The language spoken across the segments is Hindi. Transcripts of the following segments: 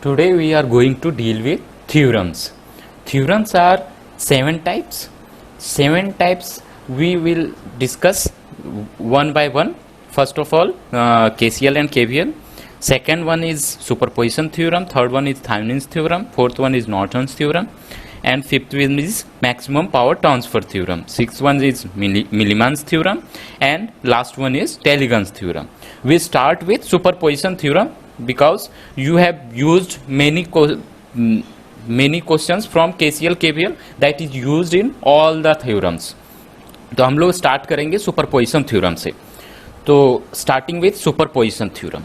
Today we are going to deal with theorems. Theorems are 7 types. 7 types we will discuss one by one. First of all, KCL and KVL. Second one is superposition theorem. Third one is Thevenin's theorem. Fourth one is Norton's theorem. And fifth one is maximum power transfer theorem. Sixth one is Millman's theorem. And last one is Telegan's theorem. We start with superposition theorem because you have used many questions from KCL KVL that is used in all the theorems. तो हम लोग स्टार्ट करेंगे सुपरपोजिशन थ्योरम से. तो starting with superposition theorem.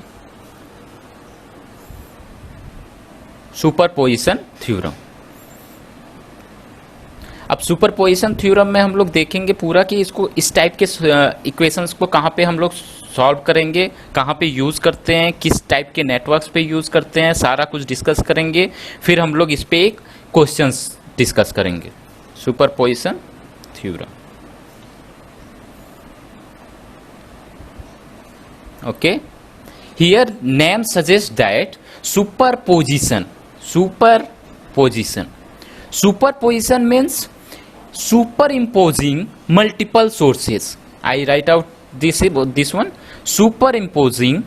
Superposition theorem. अब सुपरपोजिशन थ्योरम में हम लोग देखेंगे पूरा कि इसको इस टाइप के इक्वेशंस को कहाँ पे हम लोग सॉल्व करेंगे, कहाँ पे यूज़ करते हैं, किस टाइप के नेटवर्क्स पे यूज़ करते हैं, सारा कुछ डिस्कस करेंगे. फिर हम लोग इस पे एक क्वेश्चंस डिस्कस करेंगे. Superposition theorem. Okay, here name suggest that superposition means superimposing multiple sources. I write out this one. Superimposing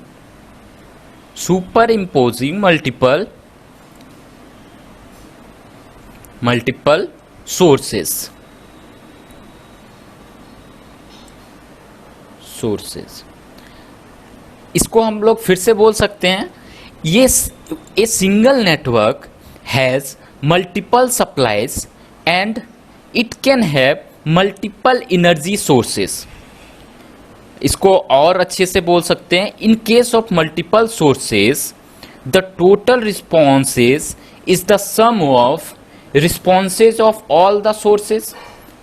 multiple sources. इसको हम लोग फिर से बोल सकते हैं, ये a single network has multiple supplies and it can have multiple energy sources. इसको और अच्छे से बोल सकते हैं, in case of multiple sources the total responses is the sum of responses of all the sources.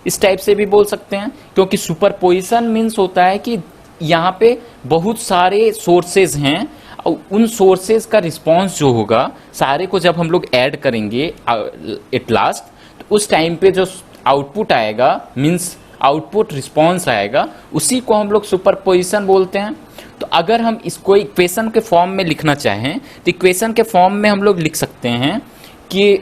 इस टाइप से भी बोल सकते हैं, क्योंकि सुपरपोजिशन मीन्स होता है कि यहाँ पे बहुत सारे सोर्सेज हैं और उन सोर्सेज का रिस्पॉन्स जो होगा सारे को जब हम लोग ऐड करेंगे एट लास्ट, तो उस टाइम पे जो आउटपुट आएगा मीन्स आउटपुट रिस्पॉन्स आएगा, उसी को हम लोग सुपरपोजिशन बोलते हैं. तो अगर हम इसको इक्वेशन के फॉर्म में लिखना चाहें तो इक्वेशन के फॉर्म में हम लोग लिख सकते हैं कि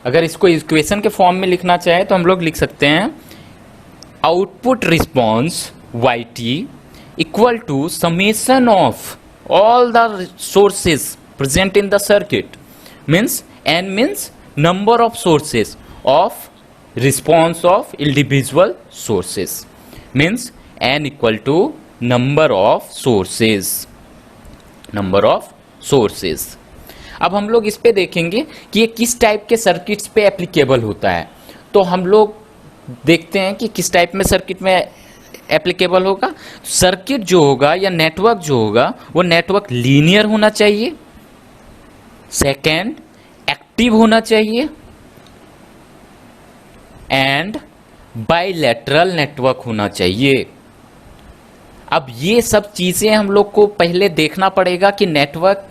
अगर इसको इक्वेशन के फॉर्म में लिखना चाहे तो हम लोग लिख सकते हैं output response yt equal to summation of all the sources present in the circuit. Means n means number of sources of response of individual sources. Means n equal to number of sources. अब हम लोग इस पे देखेंगे कि ये किस टाइप के सर्किट्स पे एप्लीकेबल होता है. तो हम लोग देखते हैं कि किस टाइप में सर्किट में एप्लीकेबल होगा. सर्किट जो होगा या नेटवर्क जो होगा वो नेटवर्क लीनियर होना चाहिए. सेकेंड, एक्टिव होना चाहिए. एंड बाइलेटरल नेटवर्क होना चाहिए. अब ये सब चीजें हम लोग को पहले देखना पड़ेगा कि नेटवर्क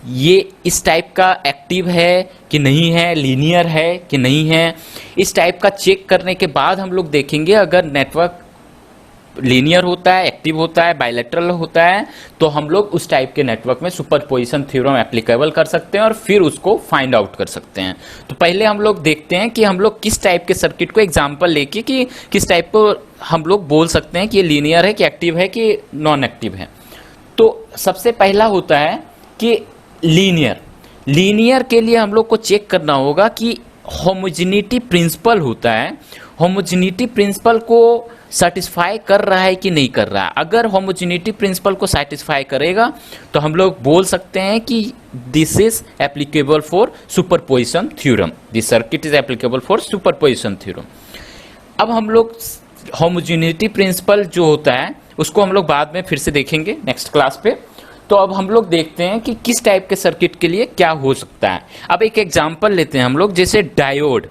ये इस टाइप का एक्टिव है कि नहीं है, लीनियर है कि नहीं है. इस टाइप का चेक करने के बाद हम लोग देखेंगे अगर नेटवर्क लीनियर होता है, एक्टिव होता है, बाइलेटरल होता है, तो हम लोग उस टाइप के नेटवर्क में सुपरपोजिशन थ्योरम एप्लीकेबल कर सकते हैं और फिर उसको फाइंड आउट कर सकते हैं. तो पहले हम लोग देखते हैं कि हम लोग किस टाइप के सर्किट को एग्जांपल लेके कि किस टाइप को हम लोग बोल सकते हैं कि ये लीनियर है कि एक्टिव है कि नॉन एक्टिव है. तो सबसे पहला होता है कि लीनियर के लिए हम लोग को चेक करना होगा कि होमोजेनिटी प्रिंसिपल होता है, होमोजेनिटी प्रिंसिपल को सेटिस्फाई कर रहा है कि नहीं कर रहा है. अगर होमोजेनिटी प्रिंसिपल को सेटिस्फाई करेगा तो हम लोग बोल सकते हैं कि this is applicable for superposition theorem. This circuit is applicable for superposition theorem. अब हम लोग होमोजेनिटी प्रिंसिपल जो होता है उसको हम लोग बाद में फिर से देखेंगे नेक्स्ट क्लास पे. तो अब हम लोग देखते हैं कि किस टाइप के सर्किट के लिए क्या हो सकता है. अब एक एग्जांपल लेते हैं हम लोग, जैसे डायोड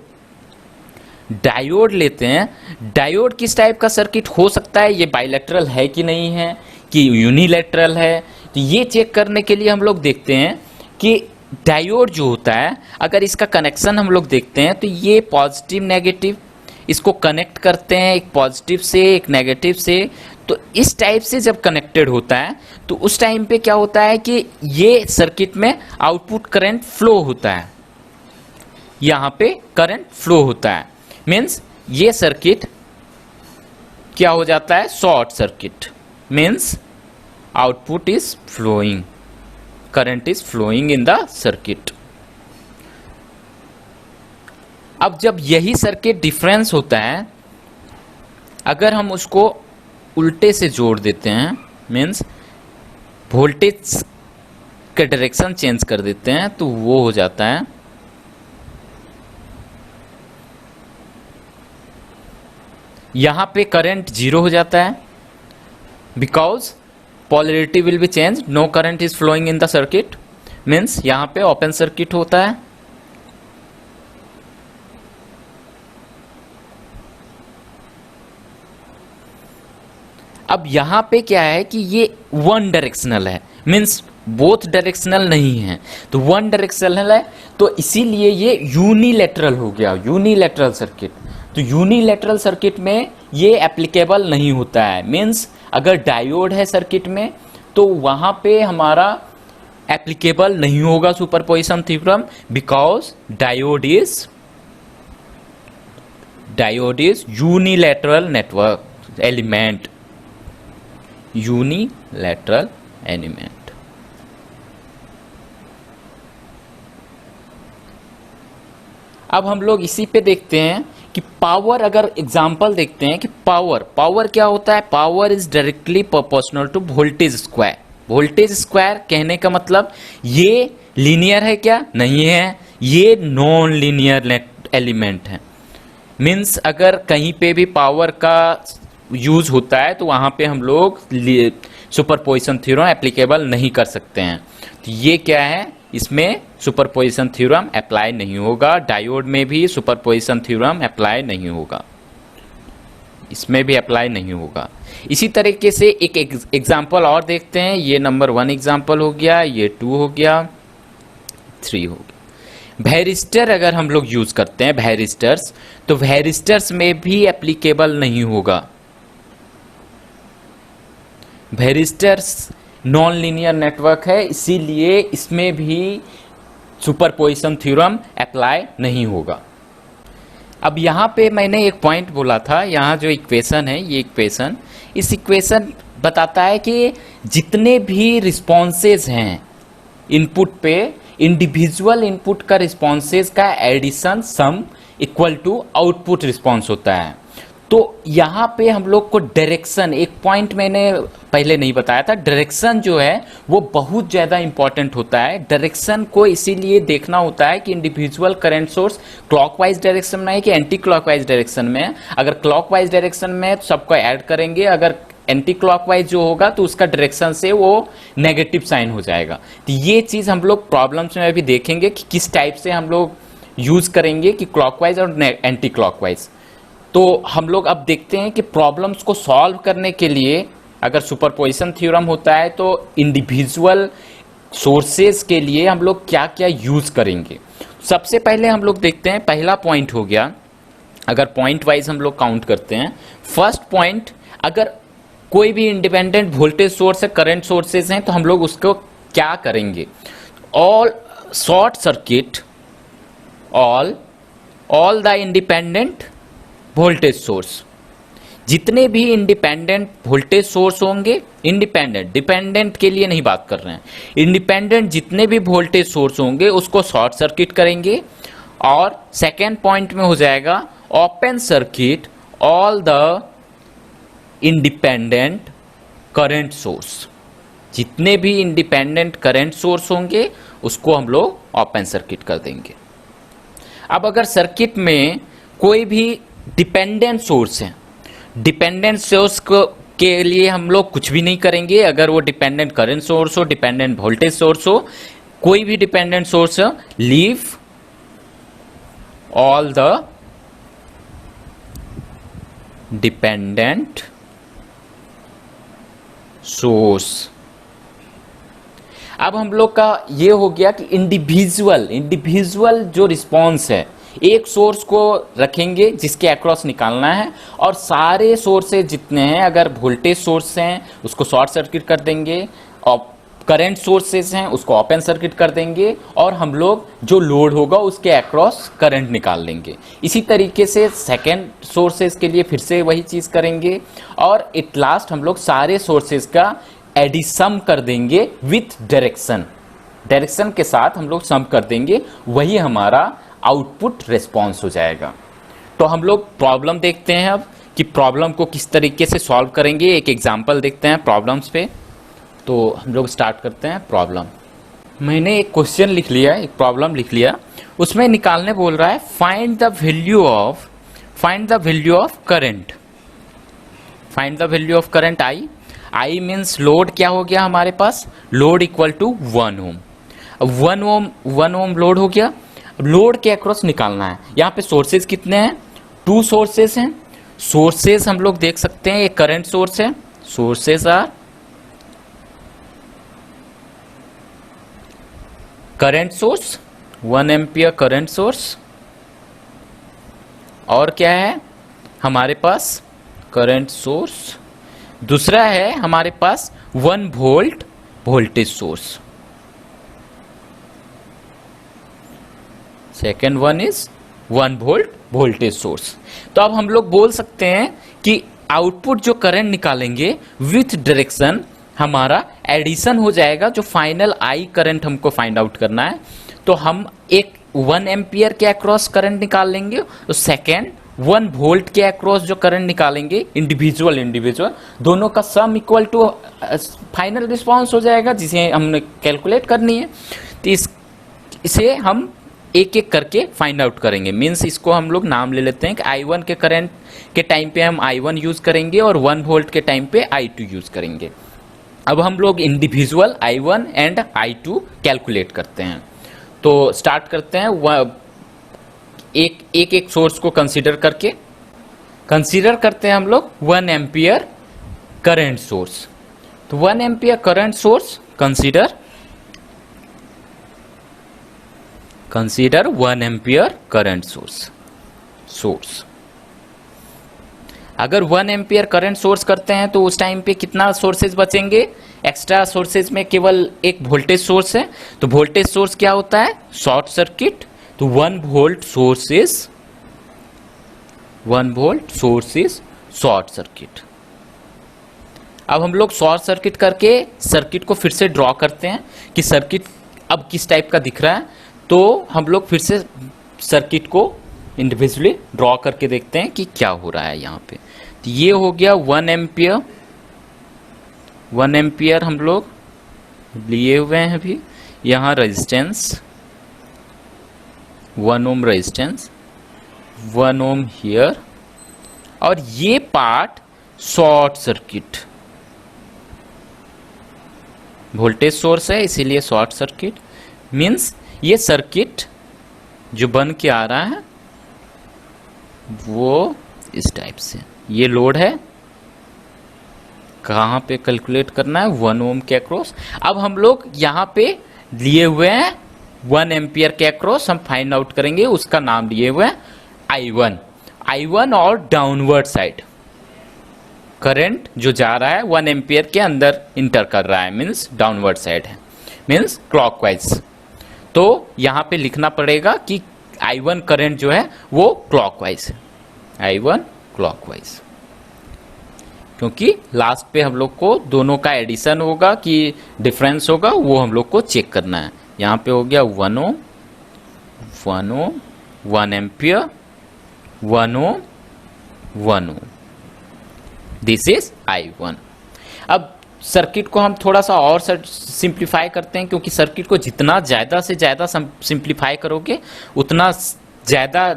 लेते हैं. डायोड किस टाइप का सर्किट हो सकता है, ये बाइलेटरल है कि नहीं है, कि यूनिलेटरल है. तो ये चेक करने के लिए हम लोग देखते हैं कि डायोड जो होता है अगर इसका कनेक्शन हम लोग देखते हैं तो ये पॉजिटिव नेगेटिव इसको कनेक्ट करते हैं, एक पॉजिटिव से एक नेगेटिव से. तो इस टाइप से जब कनेक्टेड होता है तो उस टाइम पे क्या होता है कि ये सर्किट में आउटपुट करंट फ्लो होता है, यहाँ पे करंट फ्लो होता है, मीन्स ये सर्किट क्या हो जाता है, short circuit, means output is flowing, current is flowing in the circuit. अब जब यही सर्किट डिफरेंस होता है, अगर हम उसको उल्टे से जोड़ देते हैं, मीन्स वोल्टेज का डायरेक्शन चेंज कर देते हैं, तो वो हो जाता है यहां पे करंट जीरो हो जाता है, because polarity will be change, no current is flowing in the circuit, means यहां पे ओपन सर्किट होता है। अब यहां पे क्या है कि ये वन डायरेक्शनल है, मीन्स बोथ डायरेक्शनल नहीं है, तो वन डायरेक्शनल है, तो इसीलिए ये यूनिलैटरल हो गया, यूनिलैटरल सर्किट। तो यूनिलैटरल सर्किट में ये एप्लीकेबल नहीं होता है, मीन्स अगर डायोड है सर्किट में तो वहां पे हमारा एप्लीकेबल नहीं होगा superposition theorem, because diode is unilateral network element, unilateral element. अब हम लोग इसी पे देखते हैं कि पावर, अगर एग्जांपल देखते हैं कि पावर क्या होता है, power is directly proportional to voltage square. Voltage square कहने का मतलब ये लीनियर है क्या, नहीं है, ये नॉन लीनियर एलिमेंट है, मीन्स अगर कहीं पे भी पावर का यूज होता है तो वहां पे हम लोग सुपरपोजिशन थ्योरम एप्लीकेबल नहीं कर सकते हैं। तो ये क्या है, इसमें सुपरपोजिशन थ्योरम अप्लाई नहीं होगा, डायोड में भी सुपरपोजिशन थ्योरम अप्लाई नहीं होगा, इसमें भी अप्लाई नहीं होगा। इसी तरीके से एक एग्जांपल और देखते हैं, ये नंबर 1 एग्जांपल हो गया, ये 2 हो गया, 3 हो गया। वैरिस्टर अगर हम लोग यूज करते हैं वैरिस्टर्स, तो वैरिस्टर्स में भी एप्लीकेबल नहीं होगा। वैरिस्टर्स नॉन लीनियर नेटवर्क है, इसीलिए इसमें भी सुपरपोजिशन थ्योरम अप्लाई नहीं होगा। अब यहाँ पे मैंने एक पॉइंट बोला था, यहाँ जो इक्वेशन है, ये इक्वेशन, इस इक्वेशन बताता है कि जितने भी रिस्पॉन्सेज हैं इनपुट पे, इंडिविजुअल इनपुट का रिस्पॉन्सेज का addition sum equal to output response होता है। तो यहाँ पे हम लोग को डायरेक्शन, एक पॉइंट मैंने पहले नहीं बताया था, डायरेक्शन जो है वो बहुत ज़्यादा इंपॉर्टेंट होता है। डायरेक्शन को इसीलिए देखना होता है कि individual current source clockwise direction में है कि एंटी क्लॉकवाइज डायरेक्शन में है। अगर क्लॉकवाइज डायरेक्शन में है तो सबको ऐड करेंगे, अगर एंटी क्लॉकवाइज जो होगा तो उसका डायरेक्शन से वो नेगेटिव साइन हो जाएगा। तो ये चीज़ हम लोग प्रॉब्लम्स में भी देखेंगे कि किस टाइप से हम लोग यूज करेंगे कि क्लॉकवाइज और एंटी क्लॉकवाइज। तो हम लोग अब देखते हैं कि प्रॉब्लम्स को सॉल्व करने के लिए अगर सुपरपोजिशन थ्योरम होता है तो इंडिविजुअल सोर्सेज के लिए हम लोग क्या क्या यूज करेंगे। सबसे पहले हम लोग देखते हैं, पहला पॉइंट हो गया, अगर पॉइंट वाइज हम लोग काउंट करते हैं। फर्स्ट पॉइंट, अगर कोई भी इंडिपेंडेंट वोल्टेज सोर्स है, करंट सोर्सेज हैं, तो हम लोग उसको क्या करेंगे, all short circuit all the independent voltage source. जितने भी इंडिपेंडेंट वोल्टेज सोर्स होंगे, इंडिपेंडेंट, डिपेंडेंट के लिए नहीं बात कर रहे हैं, इंडिपेंडेंट जितने भी वोल्टेज सोर्स होंगे उसको शॉर्ट सर्किट करेंगे। और सेकेंड पॉइंट में हो जाएगा open circuit all the independent current source. जितने भी इंडिपेंडेंट करंट सोर्स होंगे उसको हम लोग ओपन सर्किट कर देंगे। अब अगर सर्किट में कोई भी डिपेंडेंट सोर्स है, डिपेंडेंट सोर्स के लिए हम लोग कुछ भी नहीं करेंगे। अगर वो डिपेंडेंट करंट सोर्स हो, डिपेंडेंट वोल्टेज सोर्स हो, कोई भी डिपेंडेंट सोर्स हो, leave all the dependent source. अब हम लोग का ये हो गया कि इंडिविजुअल जो रिस्पॉन्स है, एक सोर्स को रखेंगे जिसके अक्रॉस निकालना है, और सारे सोर्सेज जितने हैं, अगर वोल्टेज सोर्स हैं उसको शॉर्ट सर्किट कर देंगे, और करंट सोर्सेज हैं उसको ओपन सर्किट कर देंगे, और हम लोग जो लोड होगा उसके अक्रॉस करंट निकाल लेंगे। इसी तरीके से सेकेंड सोर्सेज के लिए फिर से वही चीज़ करेंगे, और एट लास्ट हम लोग सारे सोर्सेज का एडिशन कर देंगे विथ डायरेक्शन। डायरेक्शन के साथ हम लोग सम कर देंगे, वही हमारा आउटपुट रिस्पॉन्स हो जाएगा। तो हम लोग प्रॉब्लम देखते हैं अब कि प्रॉब्लम को किस तरीके से सॉल्व करेंगे। एक एग्जांपल देखते हैं प्रॉब्लम्स पे। तो हम लोग स्टार्ट करते हैं प्रॉब्लम। मैंने एक क्वेश्चन लिख लिया, एक प्रॉब्लम लिख लिया, उसमें निकालने बोल रहा है find the value of current. Find the value of current I means load क्या हो गया हमारे पास, लोड इक्वल टू 1 ओम। अब 1 ओम लोड हो गया। अब लोड के अक्रॉस निकालना है। यहाँ पे सोर्सेज कितने हैं, 2 सोर्सेज हैं। सोर्सेज हम लोग देख सकते हैं, एक करंट सोर्स है, sources are current source 1 ampere current source, और क्या है हमारे पास करंट सोर्स। दूसरा है हमारे पास 1 volt voltage source. Second one is 1 volt voltage source. तो अब हम लोग बोल सकते हैं कि आउटपुट जो करंट निकालेंगे विथ डायरेक्शन हमारा एडिशन हो जाएगा, जो फाइनल आई करंट हमको फाइंड आउट करना है। तो हम एक 1 एम्पियर के अक्रॉस करंट निकाल लेंगे, तो सेकेंड 1 वोल्ट के अक्रॉस जो करंट निकालेंगे इंडिविजुअल दोनों का sum equal to final response हो जाएगा, जिसे हमने कैलकुलेट करनी है। तो इसे हम एक एक करके फाइंड आउट करेंगे। मीन्स इसको हम लोग नाम ले लेते हैं कि I1 के करंट के टाइम पे हम I1 यूज करेंगे, और 1 वोल्ट के टाइम पे I2 यूज करेंगे। अब हम लोग individual I1 and I2 calculate करते हैं। तो स्टार्ट करते हैं एक सोर्स को कंसीडर करते हैं हम लोग 1 एम्पियर करंट सोर्स। तो 1 ampere current source consider 1 ampere current source. अगर 1 एम्पियर करंट सोर्स करते हैं तो उस टाइम पे कितना सोर्सेज बचेंगे, एक्स्ट्रा सोर्सेज में केवल एक वोल्टेज सोर्स है। तो वोल्टेज सोर्स क्या होता है, शॉर्ट सर्किट। तो 1 volt source is short circuit. अब हम लोग शॉर्ट सर्किट करके सर्किट को फिर से ड्रॉ करते हैं कि सर्किट अब किस टाइप का दिख रहा है। तो हम लोग फिर से सर्किट को इंडिविजुअली ड्रॉ करके देखते हैं कि क्या हो रहा है यहाँ पे। तो ये हो गया 1 एम्पियर हम लोग लिए हुए हैं अभी। यहाँ resistance 1 ohm resistance, 1 ohm here, और ये part short circuit. Voltage source है इसीलिए शॉर्ट सर्किट। मीन्स ये सर्किट जो बन के आ रहा है वो इस टाइप से, ये लोड है, कहाँ पे कैलकुलेट करना है, 1 ओम के अक्रॉस। अब हम लोग यहाँ पे लिए हुए हैं 1 एम्पियर के अक्रॉस, हम फाइंड आउट करेंगे, उसका नाम लिए हुए हैं I1 और डाउनवर्ड साइड करंट जो जा रहा है 1 एम्पियर के अंदर इंटर कर रहा है, मीन्स डाउनवर्ड साइड है, मीन्स क्लॉकवाइज। तो यहाँ पे लिखना पड़ेगा कि I1 करंट जो है वो क्लॉकवाइज है, I1 क्लॉकवाइज, क्योंकि लास्ट पे हम लोग को दोनों का एडिशन होगा कि डिफरेंस होगा, वो हम लोग को चेक करना है। यहाँ पे हो गया 1 ohm 1 ampere 1 ohm, this is I1। अब सर्किट को हम थोड़ा सा और सिंप्लीफाई करते हैं, क्योंकि सर्किट को जितना ज़्यादा से ज़्यादा सिंप्लीफाई करोगे उतना ज़्यादा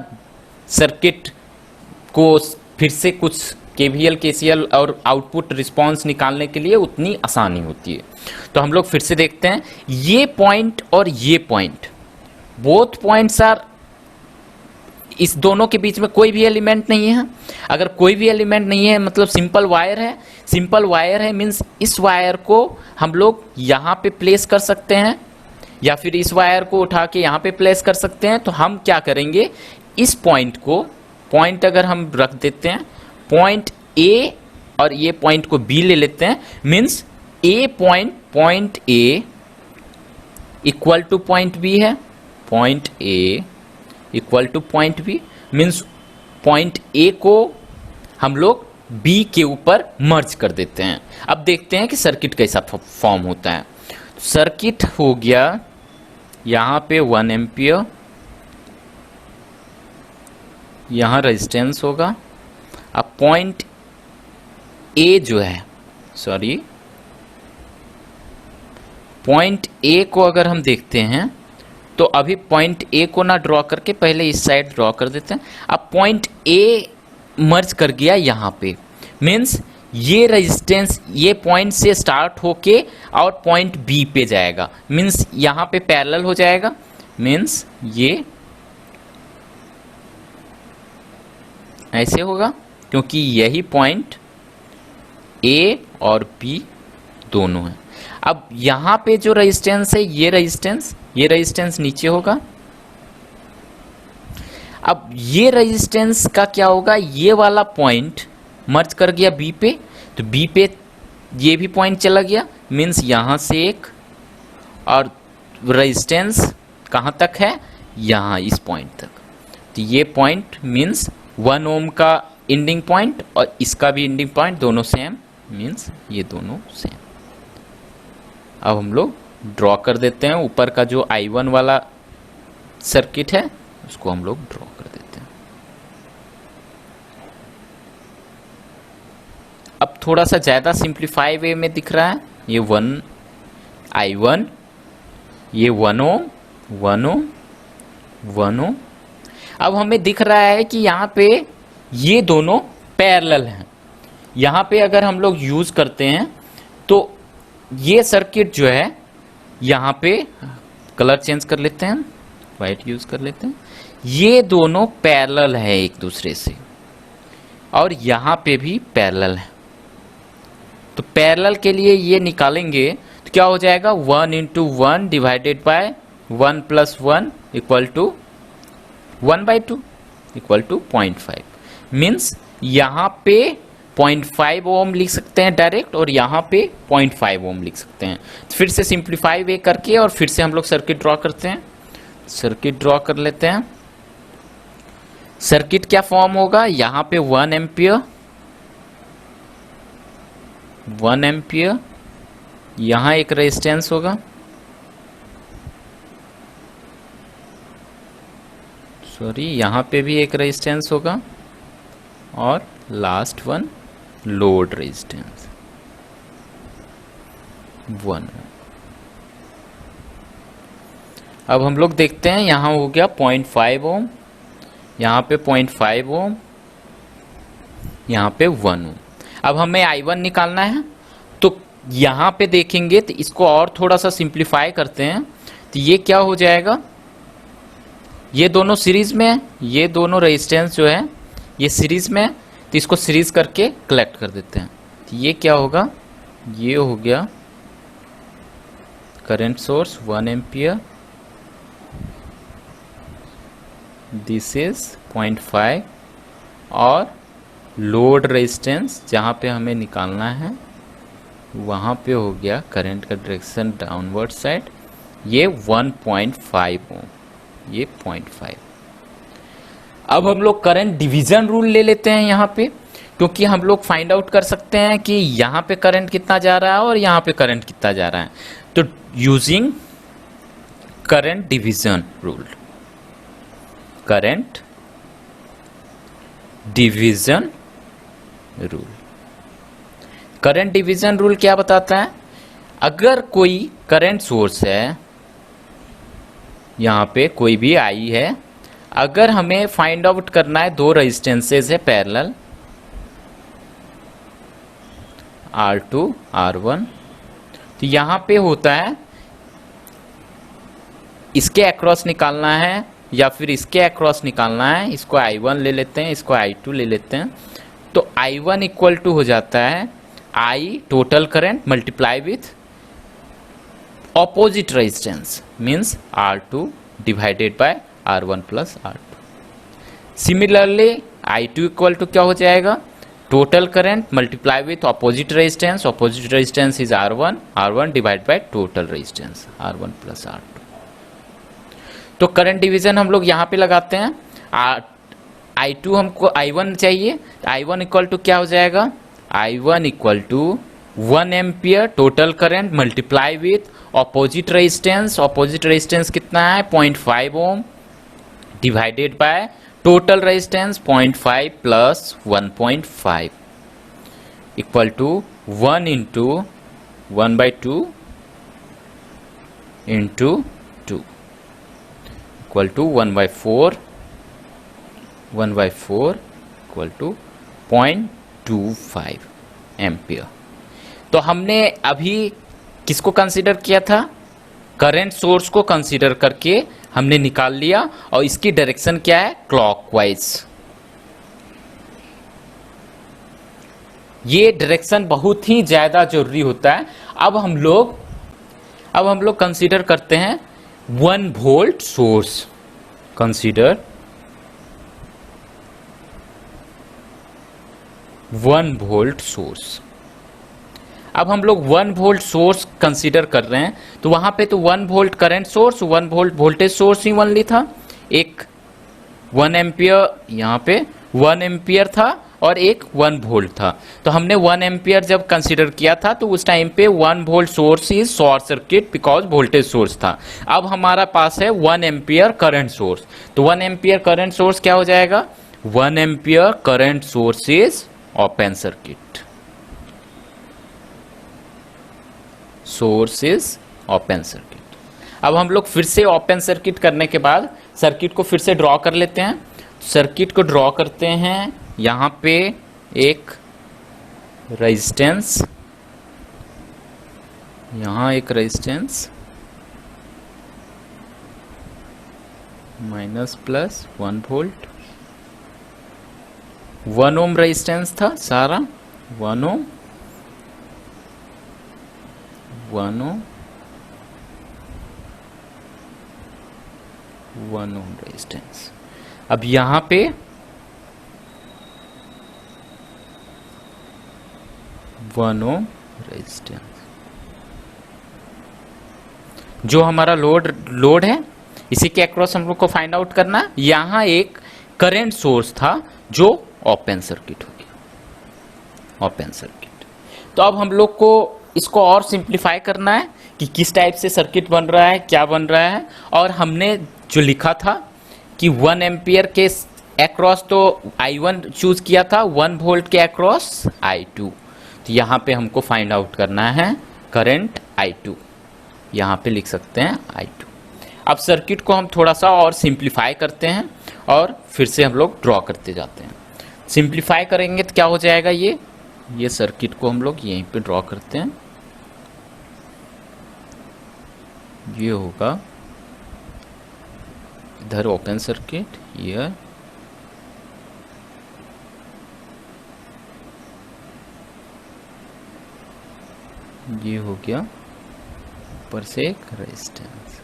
सर्किट को फिर से कुछ KVL KCL और आउटपुट रिस्पांस निकालने के लिए उतनी आसानी होती है। तो हम लोग फिर से देखते हैं, ये पॉइंट और ये पॉइंट, बोथ पॉइंट्स आर, इस दोनों के बीच में कोई भी एलिमेंट नहीं है। अगर कोई भी एलिमेंट नहीं है मतलब सिंपल वायर है, मीन्स इस वायर को हम लोग यहाँ पे प्लेस कर सकते हैं, या फिर इस वायर को उठा के यहाँ पे प्लेस कर सकते हैं। तो हम क्या करेंगे इस पॉइंट को, पॉइंट अगर हम रख देते हैं पॉइंट ए और ये पॉइंट को बी ले लेते हैं, means a point A equal to point B है, point A equal to point B, means point A को हम लोग बी के ऊपर मर्ज कर देते हैं। अब देखते हैं कि सर्किट कैसा फॉर्म होता है। सर्किट हो गया यहाँ पे 1 एम्पियर, यहाँ रेजिस्टेंस होगा। अब पॉइंट ए जो है, सॉरी पॉइंट ए को अगर हम देखते हैं तो अभी पॉइंट ए को ना ड्रॉ करके पहले इस साइड ड्रॉ कर देते हैं। अब पॉइंट ए मर्ज कर गया यहाँ पे, मीन्स ये रेजिस्टेंस ये पॉइंट से स्टार्ट होके और पॉइंट बी पे जाएगा, मीन्स यहाँ पे पैरेलल हो जाएगा, मीन्स ये ऐसे होगा क्योंकि यही पॉइंट ए और बी दोनों है। अब यहाँ पे जो रेजिस्टेंस है ये रेजिस्टेंस नीचे होगा। अब ये रेजिस्टेंस का क्या होगा, ये वाला पॉइंट मर्ज कर गया बी पे, तो बी पे ये भी पॉइंट चला गया, मीन्स यहाँ से एक, और रेजिस्टेंस कहाँ तक है, यहाँ इस पॉइंट तक। तो ये पॉइंट मीन्स 1 ओम का एंडिंग पॉइंट और इसका भी एंडिंग पॉइंट दोनों सेम, मीन्स ये दोनों सेम। अब हम लोग ड्रॉ कर देते हैं ऊपर का जो I1 वाला सर्किट है उसको हम लोग ड्रॉ कर देते हैं। अब थोड़ा सा ज़्यादा सिंप्लीफाई वे में दिख रहा है, ये 1 I1, ये 1 ओम 1 ओम 1 ओम। अब हमें दिख रहा है कि यहाँ पे ये दोनों पैरेलल हैं। यहाँ पे अगर हम लोग यूज़ करते हैं तो ये सर्किट जो है, यहाँ पे कलर चेंज कर लेते हैं, वाइट यूज़ कर लेते हैं, ये दोनों पैरेलल है एक दूसरे से और यहाँ पे भी पैरेलल है। तो पैरेलल के लिए ये निकालेंगे तो क्या हो जाएगा, 1 × 1 divided by 1 + 1 equal to 1/2 equal to 0.5, means यहाँ पे 0.5 ओम लिख सकते हैं डायरेक्ट और यहाँ पे 0.5 ओम लिख सकते हैं। तो फिर से सिंप्लीफाई वे करके और फिर से हम लोग सर्किट ड्रॉ करते हैं। सर्किट ड्रॉ कर लेते हैं। सर्किट क्या फॉर्म होगा, यहाँ पे 1 एम्पियर, यहाँ एक रेजिस्टेंस होगा, सॉरी यहाँ पे भी एक रेजिस्टेंस होगा और लास्ट वन लोड रेजिस्टेंस 1। अब हम लोग देखते हैं, यहाँ हो गया 0.5 ओम, यहाँ पे 0.5 ओम, यहाँ पे 1 ओम। अब हमें I1 निकालना है तो यहाँ पे देखेंगे तो इसको और थोड़ा सा सिंप्लीफाई करते हैं तो ये क्या हो जाएगा, ये दोनों सीरीज में है, ये दोनों रेजिस्टेंस जो है ये सीरीज में है, तो इसको सीरीज करके कलेक्ट कर देते हैं। तो ये क्या होगा, ये हो गया current source 1 ampere, this is 0.5 और लोड रेजिस्टेंस जहाँ पे हमें निकालना है वहाँ पे हो गया करंट का डायरेक्शन डाउनवर्ड साइड, ये 1.5 ओम, ये 0.5। अब हम लोग करंट डिवीजन रूल ले लेते हैं यहाँ पे, क्योंकि हम लोग फाइंड आउट कर सकते हैं कि यहाँ पे करंट कितना जा रहा है और यहाँ पे करंट कितना जा रहा है। तो using current division rule, current division rule, current division rule क्या बताता है, अगर कोई करंट सोर्स है, यहाँ पे कोई भी आई है, अगर हमें फाइंड आउट करना है दो रेजिस्टेंसेस है पैरेलल R2 R1, तो यहाँ पे होता है इसके अक्रॉस निकालना है या फिर इसके अक्रॉस निकालना है, इसको I1 ले लेते हैं, इसको I2 ले लेते हैं, तो I1 इक्वल टू हो जाता है I total current multiply with opposite resistance means R2 divided by R1 plus R2। Similarly I2 equal to क्या हो जाएगा, total current multiply with opposite resistance is R1 divide by total resistance R1 plus R2। तो करंट डिवीजन हम लोग यहाँ पे लगाते हैं। I2 हमको I1 चाहिए, I1 इक्वल टू क्या हो जाएगा, I1 equal to 1 ampere total current multiply with opposite resistance कितना है 0.5 ohm divided by total resistance 0.5 plus 1.5 equal to 1 into 1/2 into 2 equal to 1/4 equal to 0.25 ampere. तो हमने अभी किसको कंसीडर किया था, करंट सोर्स को कंसीडर करके हमने निकाल लिया, और इसकी डायरेक्शन क्या है, क्लॉकवाइज। ये डायरेक्शन बहुत ही ज्यादा जरूरी होता है। अब हम लोग कंसीडर करते हैं 1 volt source, consider 1 volt source. अब हम लोग 1 वोल्ट सोर्स कंसीडर कर रहे हैं, तो वहां पे तो 1 volt current source, 1 volt voltage source ही ओनली था, एक 1 एम्पियर, यहाँ पे 1 एम्पियर था और एक 1 वोल्ट था। तो हमने 1 एम्पियर जब कंसीडर किया था तो उस टाइम पे 1 volt source is short circuit because voltage source था। अब हमारा पास है 1 एम्पियर करंट सोर्स, तो 1 एम्पियर करंट सोर्स क्या हो जाएगा, 1 ampere current source is open circuit, source is open circuit. अब हम लोग फिर से ओपन सर्किट करने के बाद सर्किट को फिर से ड्रॉ कर लेते हैं। सर्किट को ड्रॉ करते हैं, यहां पे एक रेजिस्टेंस, यहां एक resistance minus plus 1 volt, 1 ohm resistance था सारा, 1 ओम 1 ओम रेजिस्टेंस। अब यहां पे 1 ओम रेजिस्टेंस, जो हमारा लोड है इसी के अक्रॉस हम लोग को फाइंड आउट करना है। यहां एक करंट सोर्स था जो ओपन सर्किट हो गया, ओपन सर्किट। तो अब हम लोग को इसको और सिंप्लीफाई करना है कि किस टाइप से सर्किट बन रहा है, क्या बन रहा है। और हमने जो लिखा था कि 1 एम्पियर के अक्रॉस तो I1 चूज किया था, 1 वोल्ट के अक्रॉस I2। तो यहाँ पे हमको फाइंड आउट करना है करंट I2, यहाँ पे लिख सकते हैं I2। अब सर्किट को हम थोड़ा सा और सिंप्लीफाई करते हैं और फिर से हम लोग ड्रॉ करते जाते हैं। सिंप्लीफाई करेंगे तो क्या हो जाएगा, ये सर्किट को हम लोग यहीं पे ड्रॉ करते हैं। ये होगा इधर ओपन सर्किट, ये हो गया ऊपर से एक रेजिस्टेंस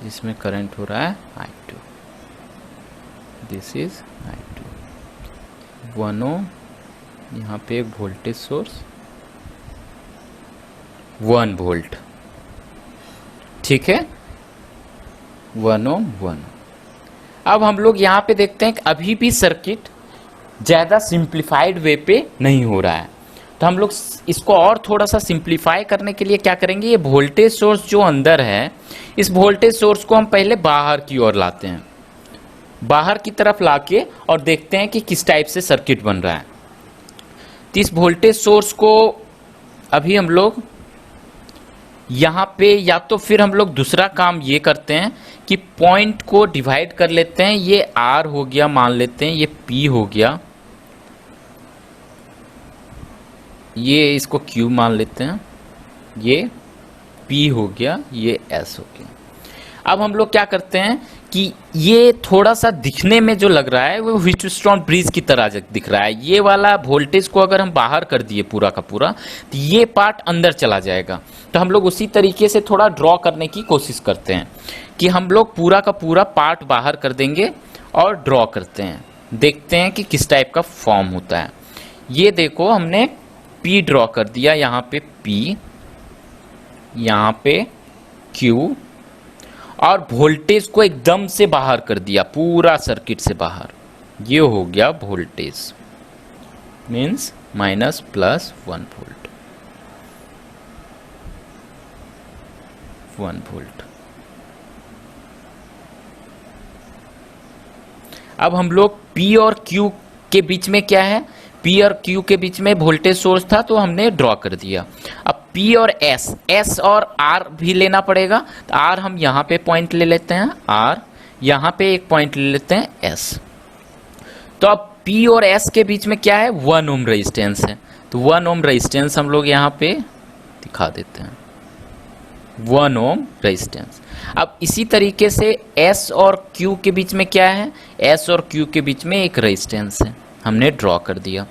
जिसमें करंट हो रहा है I2, दिस इज I2। 1 ओम, यहाँ पे एक वोल्टेज सोर्स 1 वोल्ट, ठीक है, 1 ओम 1 ओम। अब हम लोग यहाँ पे देखते हैं कि अभी भी सर्किट ज़्यादा सिंप्लीफाइड वे पे नहीं हो रहा है। तो हम लोग इसको और थोड़ा सा सिंप्लीफाई करने के लिए क्या करेंगे, ये वोल्टेज सोर्स जो अंदर है, इस वोल्टेज सोर्स को हम पहले बाहर की ओर लाते हैं, बाहर की तरफ लाके और देखते हैं कि किस टाइप से सर्किट बन रहा है। तो इस वोल्टेज सोर्स को अभी हम लोग यहाँ पे, या तो फिर हम लोग दूसरा काम ये करते हैं कि पॉइंट को डिवाइड कर लेते हैं। ये R हो गया, मान लेते हैं ये P हो गया, ये इसको Q मान लेते हैं, ये P हो गया, ये S हो गया। अब हम लोग क्या करते हैं कि ये थोड़ा सा दिखने में जो लग रहा है वो व्हीटस्टोन ब्रिज की तरह दिख रहा है। ये वाला वोल्टेज को अगर हम बाहर कर दिए पूरा का पूरा, तो ये पार्ट अंदर चला जाएगा। तो हम लोग उसी तरीके से थोड़ा ड्रॉ करने की कोशिश करते हैं कि हम लोग पूरा का पूरा पार्ट बाहर कर देंगे और ड्रॉ करते हैं, देखते हैं कि किस टाइप का फॉर्म होता है। ये देखो हमने P ड्रॉ कर दिया, यहाँ पे P, यहाँ पे Q, और वोल्टेज को एकदम से बाहर कर दिया, पूरा सर्किट से बाहर। ये हो गया voltage, means minus plus 1 volt, 1 volt. अब हम लोग P और Q के बीच में क्या है, P और Q के बीच में वोल्टेज सोर्स था तो हमने ड्रॉ कर दिया। अब P और S और R भी लेना पड़ेगा, तो R हम यहाँ पे पॉइंट ले लेते हैं, R यहाँ पे एक पॉइंट ले लेते हैं S। तो अब P और S के बीच में क्या है, 1 ओम रेजिस्टेंस है, तो 1 ओम रेजिस्टेंस हम लोग यहाँ पे दिखा देते हैं, 1 ओम रेजिस्टेंस। अब इसी तरीके से S और Q के बीच में क्या है, S और Q के बीच में एक रेजिस्टेंस है, हमने ड्रॉ कर दिया।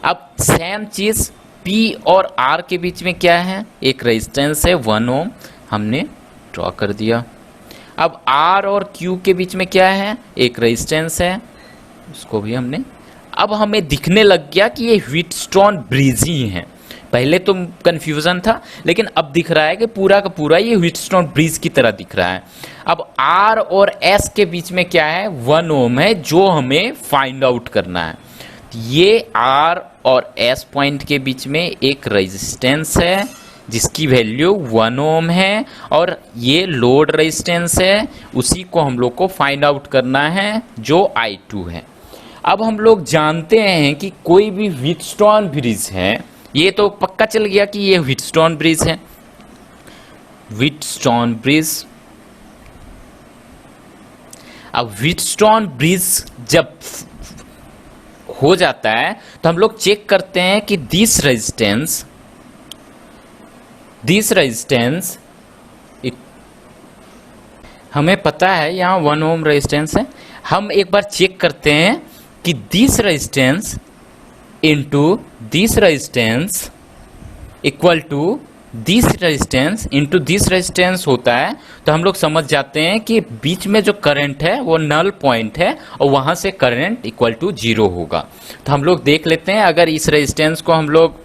अब सेम चीज P और R के बीच में क्या है, एक रेजिस्टेंस है 1 ओम, हमने ड्रॉ कर दिया। अब R और Q के बीच में क्या है, एक रेजिस्टेंस है, उसको भी हमने। अब हमें दिखने लग गया कि ये व्हीटस्टोन ब्रिज ही है। पहले तो कंफ्यूजन था, लेकिन अब दिख रहा है कि पूरा का पूरा ये व्हीटस्टोन ब्रिज की तरह दिख रहा है। अब R और S के बीच में क्या है, 1 ओम है, जो हमें फाइंड आउट करना है। ये R और S पॉइंट के बीच में एक रेजिस्टेंस है जिसकी वैल्यू 1 ओम है, और ये लोड रेजिस्टेंस है, उसी को हम लोग को फाइंड आउट करना है जो I2 है। अब हम लोग जानते हैं कि कोई भी व्हीटस्टोन ब्रिज है, ये तो पक्का चल गया कि ये व्हीटस्टोन ब्रिज है, व्हीटस्टोन ब्रिज। अब व्हीटस्टोन ब्रिज जब हो जाता है तो हम लोग चेक करते हैं कि दिस रेजिस्टेंस हमें पता है यहाँ 1 ओम रेजिस्टेंस है। हम एक बार चेक करते हैं कि this resistance into this resistance equal to this resistance into this resistance होता है, तो हम लोग समझ जाते हैं कि बीच में जो करंट है वो नल पॉइंट है और वहां से करंट इक्वल टू 0 होगा। तो हम लोग देख लेते हैं, अगर इस रेजिस्टेंस को हम लोग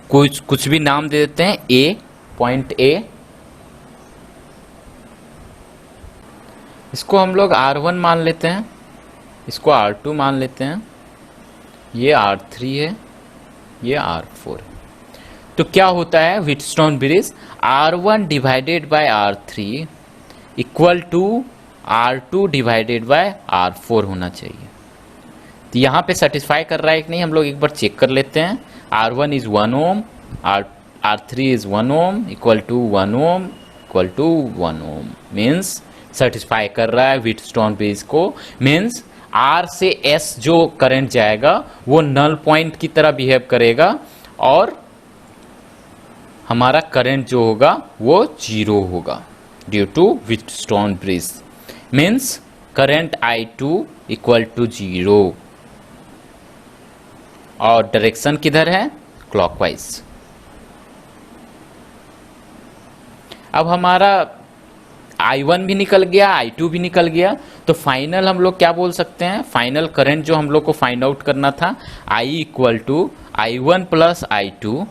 कुछ भी नाम दे देते हैं, A, पॉइंट A, इसको हम लोग R1 मान लेते हैं, इसको R2 मान लेते हैं, ये R3 है, ये R4 है। तो क्या होता है Wheatstone bridge, R1 divided by R3 equal to R2 divided by R4 होना चाहिए। तो यहाँ पे सेटिस्फाई कर रहा है कि नहीं, हम लोग एक बार चेक कर लेते हैं। R1 is 1 ohm, R3 is 1 ohm, equal to 1 ohm, equal to 1 ohm, means satisfy कर रहा है व्हीटस्टोन ब्रिज को। मीन्स R से S जो करंट जाएगा वो नल पॉइंट की तरह बिहेव करेगा और हमारा करंट जो होगा वो 0 होगा due to Wheatstone bridge. Means current I2 equal to 0, और डायरेक्शन किधर है, क्लॉकवाइज। अब हमारा I1 भी निकल गया, I2 भी निकल गया, तो फाइनल हम लोग क्या बोल सकते हैं, फाइनल करंट जो हम लोग को फाइंड आउट करना था, I equal to I1 plus I2,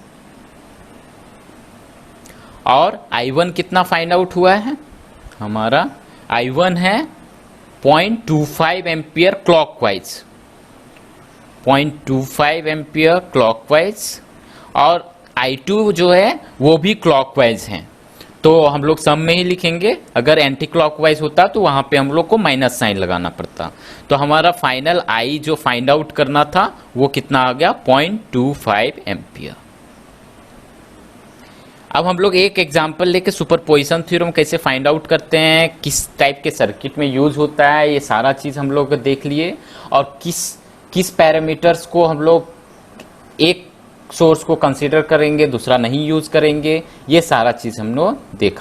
और I1 कितना फाइंड आउट हुआ है, हमारा I1 है 0.25 एम्पियर क्लॉकवाइज, 0.25 एम्पियर क्लॉकवाइज, और I2 जो है वो भी क्लॉकवाइज है। तो हम लोग सम में ही लिखेंगे, अगर एंटी क्लॉकवाइज होता तो वहां पे हम लोग को माइनस साइन लगाना पड़ता। तो हमारा फाइनल I जो फाइंड आउट करना था वो कितना आ गया, 0.25 एम्पियर। अब हम लोग एक एग्जांपल लेके सुपरपोजिशन थ्योरम कैसे फाइंड आउट करते हैं, किस टाइप के सर्किट में यूज होता है, ये सारा चीज हम लोग देख लिए, और किस पैरामीटर्स को हम लोग एक सोर्स को कंसीडर करेंगे, दूसरा नहीं यूज करेंगे, ये सारा चीज हम लोग देखा।